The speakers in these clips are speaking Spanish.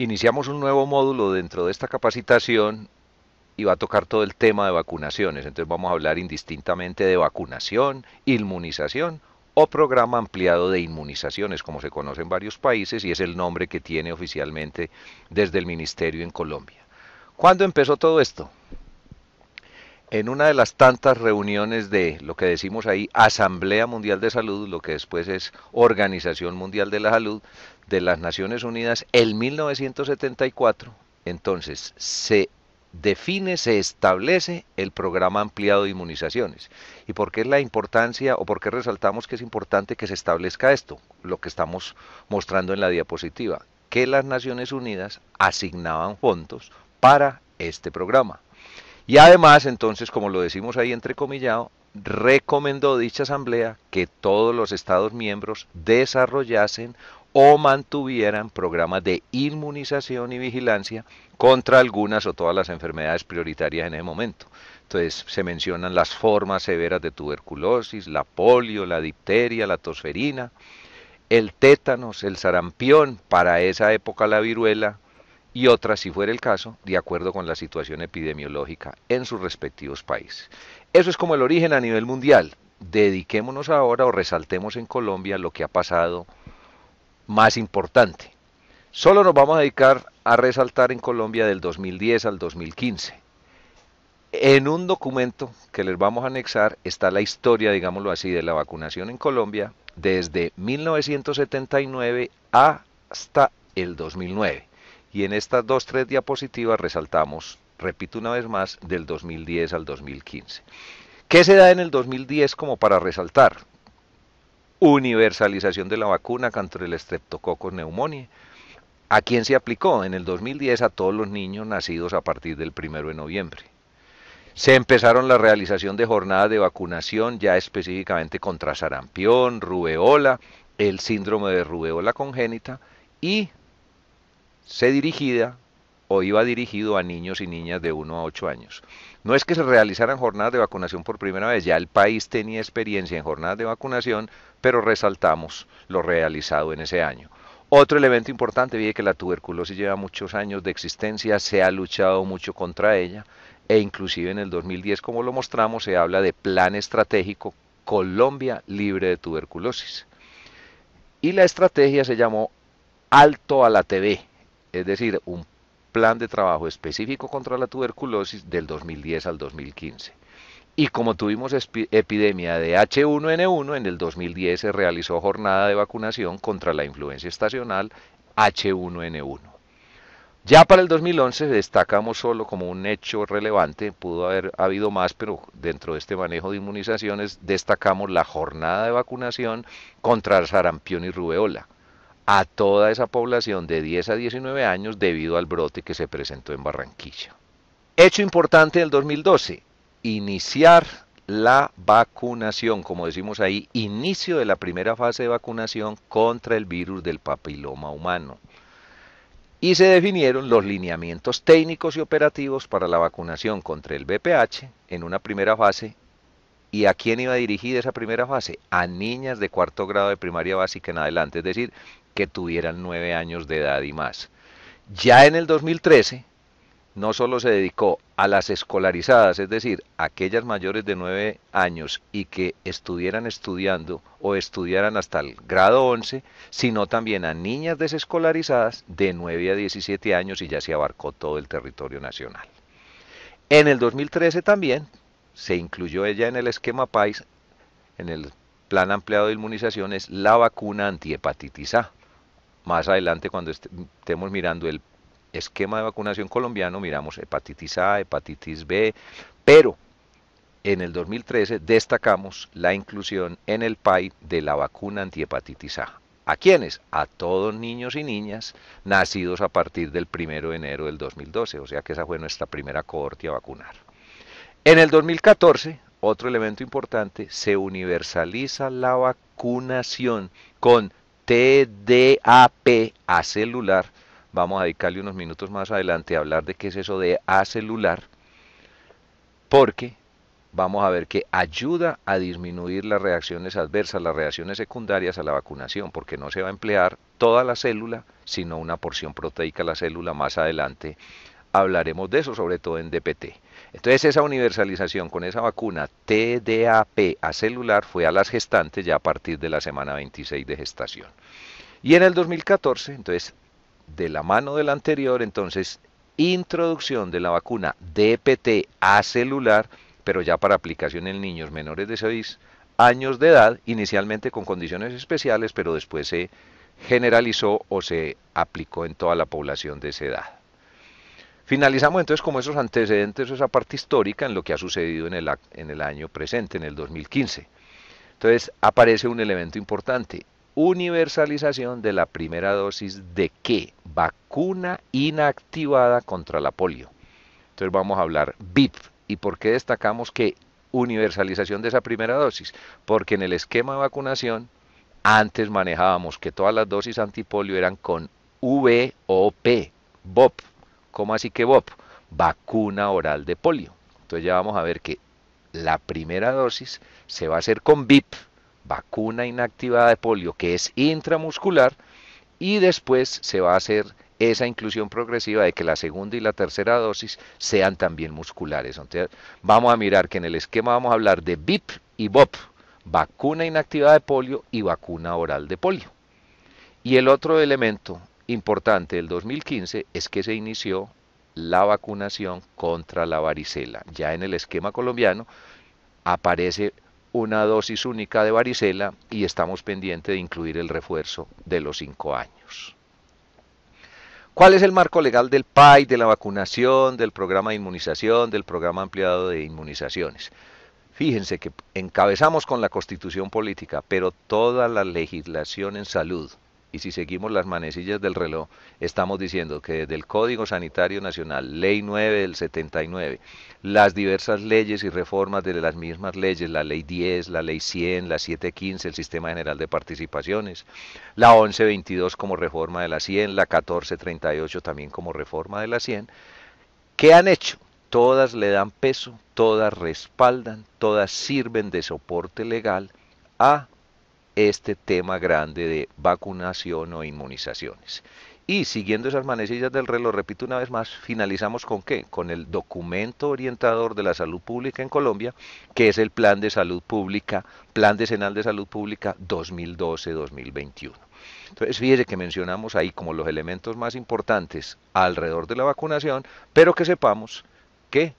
Iniciamos un nuevo módulo dentro de esta capacitación y va a tocar todo el tema de vacunaciones. Entonces vamos a hablar indistintamente de vacunación, inmunización o programa ampliado de inmunizaciones, como se conoce en varios países y es el nombre que tiene oficialmente desde el Ministerio en Colombia. ¿Cuándo empezó todo esto? En una de las tantas reuniones de lo que decimos ahí, Asamblea Mundial de Salud, lo que después es Organización Mundial de la Salud de las Naciones Unidas, en 1974, entonces se define, se establece el programa ampliado de inmunizaciones. ¿Y por qué es la importancia o por qué resaltamos que es importante que se establezca esto? Lo que estamos mostrando en la diapositiva, que las Naciones Unidas asignaban fondos para este programa. Y además, entonces, como lo decimos ahí entrecomillado, recomendó dicha asamblea que todos los Estados miembros desarrollasen o mantuvieran programas de inmunización y vigilancia contra algunas o todas las enfermedades prioritarias en ese momento. Entonces se mencionan las formas severas de tuberculosis, la polio, la difteria, la tosferina, el tétanos, el sarampión, para esa época la viruela, y otras, si fuera el caso, de acuerdo con la situación epidemiológica en sus respectivos países. Eso es como el origen a nivel mundial. Dediquémonos ahora o resaltemos en Colombia lo que ha pasado más importante. Solo nos vamos a dedicar a resaltar en Colombia del 2010 al 2015. En un documento que les vamos a anexar está la historia, digámoslo así, de la vacunación en Colombia desde 1979 hasta el 2009. Y en estas dos, tres diapositivas resaltamos, repito una vez más, del 2010 al 2015. ¿Qué se da en el 2010 como para resaltar? Universalización de la vacuna contra el Streptococcus pneumoniae. ¿A quién se aplicó? En el 2010 a todos los niños nacidos a partir del 1 de noviembre. Se empezaron la realización de jornadas de vacunación ya específicamente contra sarampión, rubeola, el síndrome de rubeola congénita y se dirigía o iba dirigido a niños y niñas de 1 a 8 años. No es que se realizaran jornadas de vacunación por primera vez, ya el país tenía experiencia en jornadas de vacunación, pero resaltamos lo realizado en ese año. Otro elemento importante, vi que la tuberculosis lleva muchos años de existencia, se ha luchado mucho contra ella, e inclusive en el 2010, como lo mostramos, se habla de plan estratégico Colombia libre de tuberculosis. Y la estrategia se llamó Alto a la TB, es decir, un plan de trabajo específico contra la tuberculosis del 2010 al 2015. Y como tuvimos epidemia de H1N1, en el 2010 se realizó jornada de vacunación contra la influencia estacional H1N1. Ya para el 2011 destacamos solo como un hecho relevante, pudo haber habido más, pero dentro de este manejo de inmunizaciones destacamos la jornada de vacunación contra sarampión y rubeola a toda esa población de 10 a 19 años debido al brote que se presentó en Barranquilla. Hecho importante del 2012, iniciar la vacunación, como decimos ahí, inicio de la primera fase de vacunación contra el virus del papiloma humano. Y se definieron los lineamientos técnicos y operativos para la vacunación contra el VPH en una primera fase. ¿Y a quién iba dirigida esa primera fase? A niñas de cuarto grado de primaria básica en adelante, es decir, que tuvieran 9 años de edad y más. Ya en el 2013 no solo se dedicó a las escolarizadas, es decir, aquellas mayores de 9 años y que estuvieran estudiando o estudiaran hasta el grado 11, sino también a niñas desescolarizadas de 9 a 17 años y ya se abarcó todo el territorio nacional. En el 2013 también se incluyó ella en el esquema PAIS, en el plan ampliado de inmunizaciones, la vacuna antihepatitis A. Más adelante, cuando estemos mirando el esquema de vacunación colombiano, miramos hepatitis A, hepatitis B, pero en el 2013 destacamos la inclusión en el PAI de la vacuna antihepatitis A. ¿A quiénes? A todos niños y niñas nacidos a partir del 1 de enero del 2012, o sea que esa fue nuestra primera cohorte a vacunar. En el 2014, otro elemento importante, se universaliza la vacunación con TDAP a celular. Vamos a dedicarle unos minutos más adelante a hablar de qué es eso de a celular, porque vamos a ver que ayuda a disminuir las reacciones adversas, las reacciones secundarias a la vacunación, porque no se va a emplear toda la célula, sino una porción proteica de la célula. Más adelante hablaremos de eso, sobre todo en DPT. Entonces esa universalización con esa vacuna TDAP acelular fue a las gestantes ya a partir de la semana 26 de gestación. Y en el 2014, entonces, de la mano del anterior, entonces, introducción de la vacuna DPT acelular, pero ya para aplicación en niños menores de 6 años de edad, inicialmente con condiciones especiales, pero después se generalizó o se aplicó en toda la población de esa edad. Finalizamos entonces como esos antecedentes, esa parte histórica en lo que ha sucedido en el año presente, en el 2015. Entonces aparece un elemento importante, universalización de la primera dosis de ¿qué? Vacuna inactivada contra la polio. Entonces vamos a hablar VIP. ¿Y por qué destacamos que universalización de esa primera dosis? Porque en el esquema de vacunación antes manejábamos que todas las dosis antipolio eran con VOP, VOP. ¿Cómo así que VOP? Vacuna oral de polio. Entonces ya vamos a ver que la primera dosis se va a hacer con VIP, vacuna inactivada de polio, que es intramuscular, y después se va a hacer esa inclusión progresiva de que la segunda y la tercera dosis sean también musculares. Entonces, vamos a mirar que en el esquema vamos a hablar de VIP y VOP, vacuna inactivada de polio y vacuna oral de polio. Y el otro elemento importante del 2015 es que se inició la vacunación contra la varicela. Ya en el esquema colombiano aparece una dosis única de varicela y estamos pendientes de incluir el refuerzo de los 5 años. ¿Cuál es el marco legal del PAI, de la vacunación, del programa de inmunización, del programa ampliado de inmunizaciones? Fíjense que encabezamos con la Constitución política, pero toda la legislación en salud, y si seguimos las manecillas del reloj, estamos diciendo que desde el Código Sanitario Nacional, Ley 9 del 79, las diversas leyes y reformas de las mismas leyes, la Ley 10, la Ley 100, la 715, el Sistema General de Participaciones, la 1122 como reforma de la 100, la 1438 también como reforma de la 100, ¿qué han hecho? Todas le dan peso, todas respaldan, todas sirven de soporte legal a este tema grande de vacunación o inmunizaciones. Y siguiendo esas manecillas del reloj, repito una vez más, finalizamos con ¿qué? Con el documento orientador de la salud pública en Colombia, que es el Plan de Salud Pública, Plan Decenal de Salud Pública 2012-2021. Entonces, fíjese que mencionamos ahí como los elementos más importantes alrededor de la vacunación, pero que sepamos que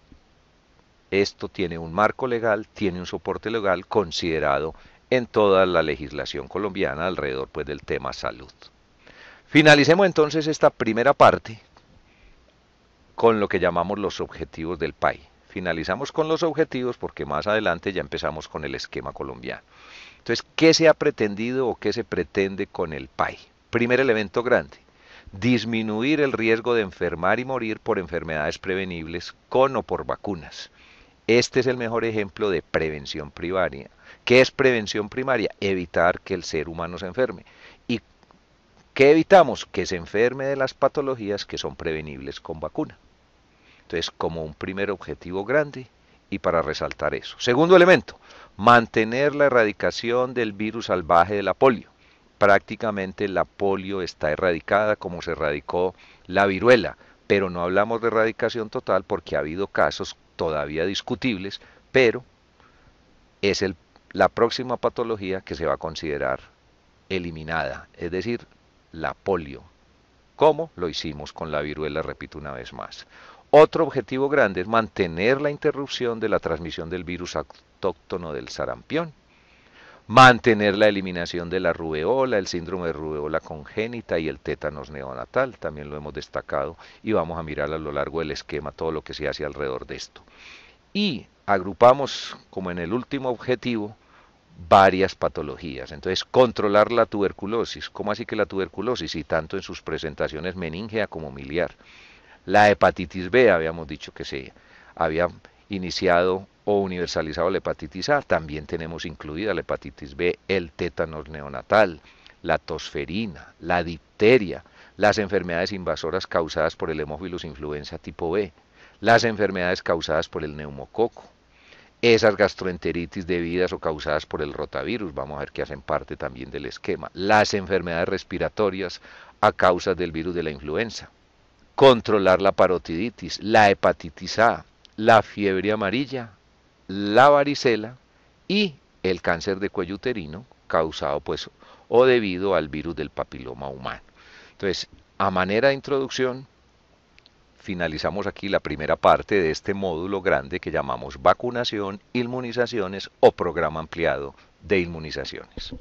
esto tiene un marco legal, tiene un soporte legal considerado en toda la legislación colombiana alrededor pues del tema salud. Finalicemos entonces esta primera parte con lo que llamamos los objetivos del PAI. Finalizamos con los objetivos porque más adelante ya empezamos con el esquema colombiano. Entonces, ¿qué se ha pretendido o qué se pretende con el PAI? Primer elemento grande, disminuir el riesgo de enfermar y morir por enfermedades prevenibles con o por vacunas. Este es el mejor ejemplo de prevención primaria. ¿Qué es prevención primaria? Evitar que el ser humano se enferme. ¿Y qué evitamos? Que se enferme de las patologías que son prevenibles con vacuna. Entonces, como un primer objetivo grande y para resaltar eso. Segundo elemento, mantener la erradicación del virus salvaje de la polio. Prácticamente la polio está erradicada como se erradicó la viruela, pero no hablamos de erradicación total porque ha habido casos todavía discutibles, pero es la próxima patología que se va a considerar eliminada, es decir, la polio. ¿Cómo? Lo hicimos con la viruela, repito una vez más. Otro objetivo grande es mantener la interrupción de la transmisión del virus autóctono del sarampión, mantener la eliminación de la rubeola, el síndrome de rubeola congénita y el tétanos neonatal, también lo hemos destacado y vamos a mirar a lo largo del esquema todo lo que se hace alrededor de esto. Y agrupamos como en el último objetivo varias patologías. Entonces, controlar la tuberculosis. ¿Cómo así que la tuberculosis? Y tanto en sus presentaciones meningea como miliar. La hepatitis B, habíamos dicho que se había iniciado o universalizado la hepatitis A, también tenemos incluida la hepatitis B, el tétanos neonatal, la tosferina, la difteria, las enfermedades invasoras causadas por el Haemophilus influenza tipo B, las enfermedades causadas por el neumococo, esas gastroenteritis debidas o causadas por el rotavirus, vamos a ver que hacen parte también del esquema, las enfermedades respiratorias a causa del virus de la influenza, controlar la parotiditis, la hepatitis A, la fiebre amarilla, la varicela y el cáncer de cuello uterino causado pues o debido al virus del papiloma humano. Entonces, a manera de introducción, finalizamos aquí la primera parte de este módulo grande que llamamos vacunación, inmunizaciones o programa ampliado de inmunizaciones.